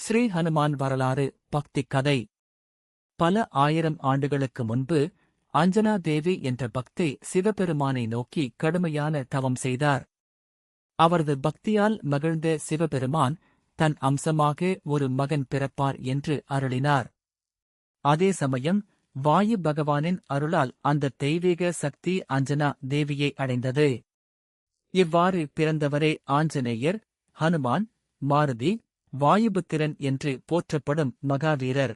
ஸ்ரீ ஹனுமான் வரலாறு பக்திக் கதை. பல ஆயிரம் ஆண்டுகளுக்கு முன்பு அஞ்சனா தேவி என்ற பக்தை சிவபெருமானை நோக்கி கடுமையான தவம் செய்தார். அவரது பக்தியால் மகிழ்ந்த சிவபெருமான் தன் அம்சமாக ஒரு மகன் பிறப்பார் என்று அருளினார். அதே சமயம் வாயு பகவானின் அருளால் அந்த தெய்வீக சக்தி அஞ்சனா தேவியை அடைந்தது. இவ்வாறு பிறந்தவரே ஆஞ்சநேயர், ஹனுமான், மாருதி, வாயுபுத்திரன் என்று போற்றப்படும் மகாவீரர்.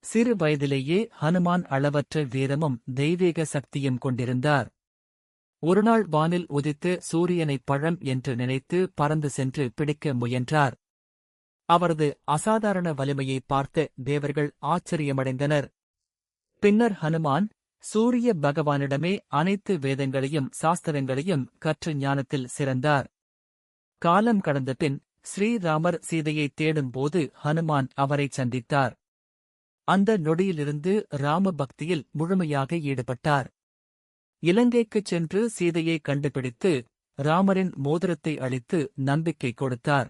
சிறு வயதிலேயே ஹனுமான் அளவற்ற வீரமும் தெய்வீக சக்தியும் கொண்டிருந்தார். ஒருநாள் வானில் உதித்து சூரியனைப் பழம் என்று நினைத்து பறந்து சென்று பிடிக்க முயன்றார். அவரது அசாதாரண வலிமையை பார்த்த தேவர்கள் ஆச்சரியமடைந்தனர். பின்னர் ஹனுமான் சூரிய பகவானிடமே அனைத்து வேதங்களையும் சாஸ்திரங்களையும் கற்று ஞானத்தில் சிறந்தார். காலம் கடந்த பின் ஸ்ரீராமர் சீதையைத் தேடும்போது ஹனுமான் அவரைச் சந்தித்தார். அந்த நொடியிலிருந்து ராம பக்தியில் முழுமையாக ஈடுபட்டார். இலங்கைக்குச் சென்று சீதையை கண்டுபிடித்து ராமரின் மோதிரத்தை அளித்து நம்பிக்கை கொடுத்தார்.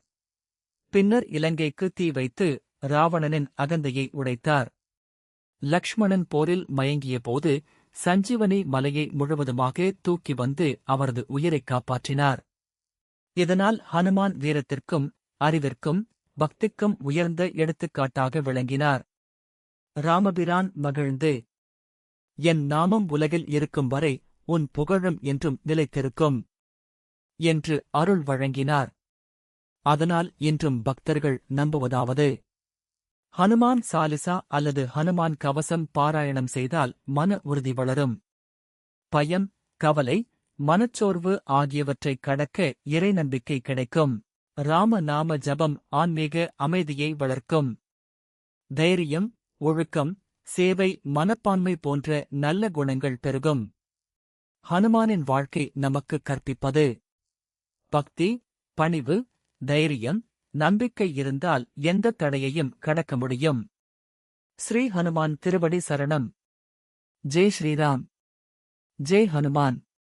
பின்னர் இலங்கைக்கு தீ வைத்து ராவணனின் அகந்தையை உடைத்தார். லக்ஷ்மணன் போரில் மயங்கியபோது சஞ்சீவனி மலையை முழுவதுமாக தூக்கி வந்து அவரது உயிரைக் காப்பாற்றினார். இதனால் ஹனுமான் வீரத்திற்கும் அறிவிற்கும் பக்திக்கும் உயர்ந்த எடுத்துக்காட்டாக விளங்கினார். ராமபிரான் மகிழ்ந்து, "என் நாமம் உலகில் இருக்கும் வரை உன் புகழும் என்றும் நிலைத்திருக்கும்" என்று அருள் வழங்கினார். அதனால் இன்றும் பக்தர்கள் நம்புவதாவது: ஹனுமான் சாலிசா அல்லது ஹனுமான் கவசம் பாராயணம் செய்தால் மன உறுதி வளரும். பயம், கவலை, மனச்சோர்வு ஆகியவற்றைக் கடக்க இறை நம்பிக்கை கிடைக்கும். ராம நாம ஜபம் ஆன்மீக அமைதியை வளர்க்கும். தைரியம், ஒழுக்கம், சேவை, மனப்பான்மை போன்ற நல்ல குணங்கள் பெருகும். ஹனுமானின் வாழ்க்கை நமக்கு கற்பிப்பது: பக்தி, பணிவு, தைரியம், நம்பிக்கை இருந்தால் எந்த தடையையும் கடக்க முடியும். ஸ்ரீ ஹனுமான் திருவடி சரணம். ஜெய் ஸ்ரீராம். ஜெய் ஹனுமான்.